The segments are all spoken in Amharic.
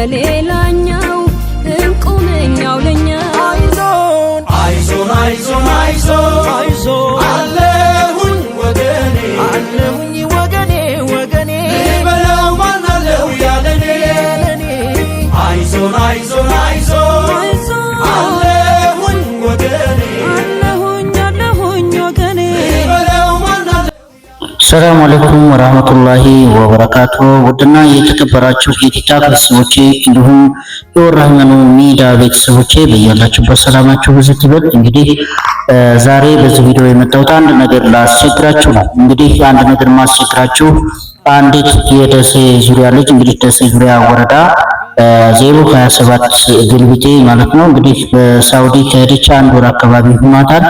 ለሌላኛው እንቁመኛው ለኛ አይዞን አይዞን አይዞን አይዞን አይዞን አለሁኝ ወገኔ አለሁኝ ወገኔ ወገኔ በለው ማናለው ያለኔ አይዞን አይዞን አይዞን አለሁኝ ወገኔ አለሁኝ ወገኔ ሰላም አለይኩም ወራህመቱላሂ ወበረካቱ። ውድና የተከበራችሁ የቲክታክ ቤተሰቦቼ እንዲሁም የወራህመኑ ሚዲያ ቤተሰቦቼ በያላችሁበት ሰላማችሁ ብዙ ይበል። እንግዲህ ዛሬ በዚህ ቪዲዮ የመጣሁት አንድ ነገር ላስቸግራችሁ ነው። እንግዲህ አንድ ነገር ማስቸግራችሁ አንዲት የደሴ ዙሪያ ልጅ እንግዲህ ደሴ ዙሪያ ወረዳ 027 ግልብጤ ማለት ነው እንግዲህ በሳውዲ ከሄደች አንድ ወር አካባቢ ሆኗታል።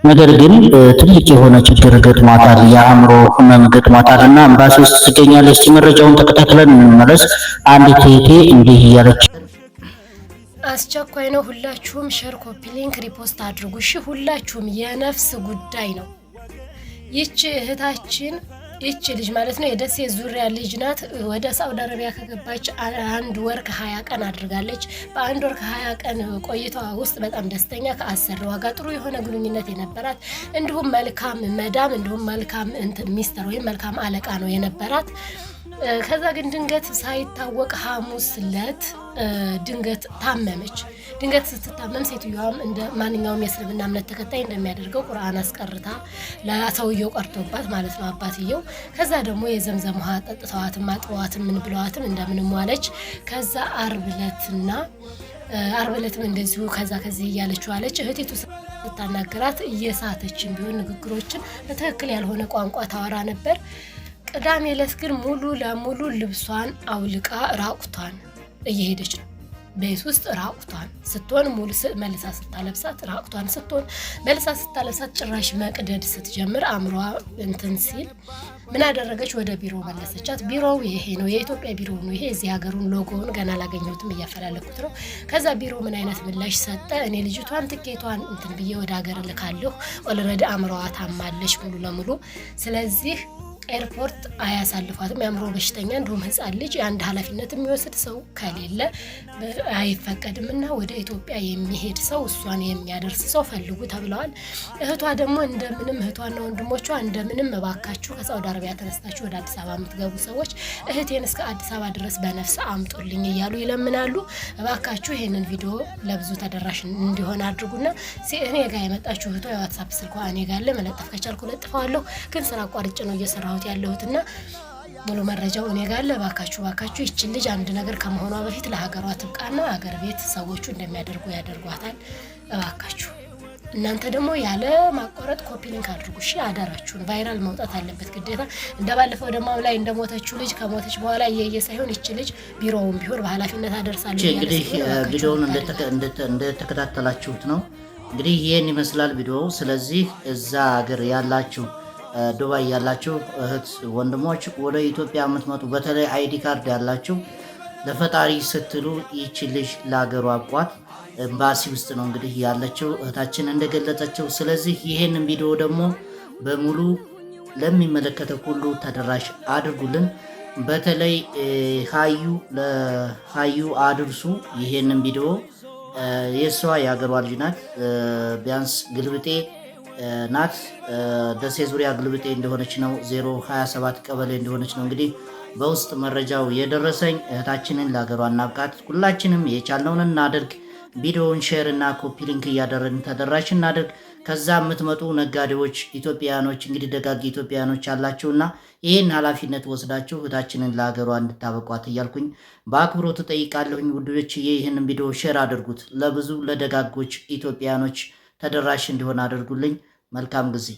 ነገር ግን ትልቅ የሆነ ችግር ገጥሟታል፣ የአእምሮ ህመም ገጥሟታልና ኤምባሲ ውስጥ ትገኛለች። እስቲ መረጃውን ተከታትለን እንመለስ። አንዲት እህቴ እንዲህ እያለች አስቸኳይ ነው። ሁላችሁም ሼር፣ ኮፒ ሊንክ፣ ሪፖስት አድርጉ። እሺ ሁላችሁም የነፍስ ጉዳይ ነው። ይቺ እህታችን ይቺ ልጅ ማለት ነው የደሴ ዙሪያ ልጅ ናት። ወደ ሳውዲ አረቢያ ከገባች አንድ ወር ከ20 ቀን አድርጋለች። በአንድ ወር ከ20 ቀን ቆይታዋ ውስጥ በጣም ደስተኛ ከአሰሪዋ ጋር ጥሩ የሆነ ግንኙነት የነበራት እንዲሁም መልካም መዳም እንዲሁም መልካም ሚስተር ወይም መልካም አለቃ ነው የነበራት። ከዛ ግን ድንገት ሳይታወቅ ሐሙስ ዕለት ድንገት ታመመች። ድንገት ስትታመም ሴትዮዋም እንደ ማንኛውም የእስልምና እምነት ተከታይ እንደሚያደርገው ቁርአን አስቀርታ ለሰውየው ቀርቶባት ማለት ነው አባትየው። ከዛ ደግሞ የዘምዘም ውሃ ጠጥተዋትም አጥበዋትም ምን ብለዋትም እንደምንም ዋለች። ከዛ ዓርብ ዕለትም እንደዚሁ ከዚህ እያለች ዋለች። እህቴቱ ስታናገራት እየሳተችን ቢሆን ንግግሮችን በትክክል ያልሆነ ቋንቋ ታወራ ነበር። ቅዳሜ ዕለት ግን ሙሉ ለሙሉ ልብሷን አውልቃ ራቁቷን እየሄደች ነው። ቤት ውስጥ ራቁቷን ስትሆን ሙሉ መልሳ ስታለብሳት ራቁቷን ስትሆን መልሳ ስታለብሳት ጭራሽ መቅደድ ስትጀምር አእምሯ እንትን ሲል ምን አደረገች? ወደ ቢሮ መለሰቻት። ቢሮው ይሄ ነው፣ የኢትዮጵያ ቢሮ ነው ይሄ። እዚህ ሀገሩን ሎጎውን ገና አላገኘሁትም፣ እያፈላለኩት ነው። ከዛ ቢሮ ምን አይነት ምላሽ ሰጠ? እኔ ልጅቷን ትኬቷን እንትን ብዬ ወደ ሀገር ልካለሁ፣ ኦልሬዲ አእምሯዋ ታማለች ሙሉ ለሙሉ። ስለዚህ ኤርፖርት አያሳልፏትም። የአእምሮ በሽተኛ እንዲሁም ህፃን ልጅ የአንድ ኃላፊነት የሚወስድ ሰው ከሌለ አይፈቀድም እና ወደ ኢትዮጵያ የሚሄድ ሰው እሷን የሚያደርስ ሰው ፈልጉ ተብለዋል። እህቷ ደግሞ እንደምንም እህቷና ወንድሞቿ እንደምንም እባካችሁ ከሳውዲ አረቢያ ተነስታችሁ ወደ አዲስ አበባ የምትገቡ ሰዎች እህቴን እስከ አዲስ አበባ ድረስ በነፍስ አምጡልኝ እያሉ ይለምናሉ። እባካችሁ ይሄንን ቪዲዮ ለብዙ ተደራሽ እንዲሆን አድርጉና እኔ ጋር የመጣችሁ እህቷ የዋትስአፕ ስልኳ እኔ ጋር ለመለጠፍ ከቻልኩ ለጥፈዋለሁ፣ ግን ስራ አቋርጬ ነው እየሰራሁ ያለሁትና ሙሉ መረጃው እኔ ጋር ለባካችሁ ይችን ልጅ አንድ ነገር ከመሆኗ በፊት ለሀገሯ ትብቃና ሀገር ቤት ሰዎቹ እንደሚያደርጉ ያደርጓታል። እባካችሁ እናንተ ደግሞ ያለ ማቋረጥ ኮፒ ሊንክ አድርጉ። እሺ አዳራችሁን። ቫይራል መውጣት አለበት ግዴታ። እንደባለፈው ደግሞ ላይ እንደሞተችው ልጅ ከሞተች በኋላ እየየ ሳይሆን ይች ልጅ ቢሮውን ቢሆን በኃላፊነት አደርሳለሁ። እንግዲህ ቪዲዮውን እንደተከታተላችሁት ነው። እንግዲህ ይሄን ይመስላል ቪዲዮ። ስለዚህ እዛ ሀገር ያላችሁ ዱባይ ያላችሁ እህት ወንድሞች ወደ ኢትዮጵያ የምትመጡ በተለይ አይዲ ካርድ ያላችሁ ለፈጣሪ ስትሉ ይቺ ልጅ ለሀገሩ አቋት ኤምባሲ ውስጥ ነው እንግዲህ ያለችው እህታችን እንደገለጸችው። ስለዚህ ይሄንን ቪዲዮ ደግሞ በሙሉ ለሚመለከተው ሁሉ ተደራሽ አድርጉልን። በተለይ ለሀዩ አድርሱ ይሄንን ቪዲዮ። የሷ የሀገሯ ልጅ ናት። ቢያንስ ግልብጤ ናት። ደሴ ዙሪያ ግልብጤ እንደሆነች ነው 027 ቀበሌ እንደሆነች ነው እንግዲህ በውስጥ መረጃው የደረሰኝ። እህታችንን ለሀገሯ እናብቃት። ሁላችንም የቻልነውን እናድርግ። ቪዲዮውን ሼር እና ኮፒ ሊንክ እያደረግን ተደራሽ እናድርግ። ከዛ የምትመጡ ነጋዴዎች ኢትዮጵያኖች እንግዲህ ደጋግ ኢትዮጵያኖች አላችሁና ይህን ኃላፊነት ወስዳችሁ እህታችንን ለሀገሯ እንድታበቋት እያልኩኝ በአክብሮት እጠይቃለሁኝ። ውዶች ይህንን ቪዲዮ ሼር አድርጉት፣ ለብዙ ለደጋጎች ኢትዮጵያኖች ተደራሽ እንዲሆን አድርጉልኝ። መልካም ጊዜ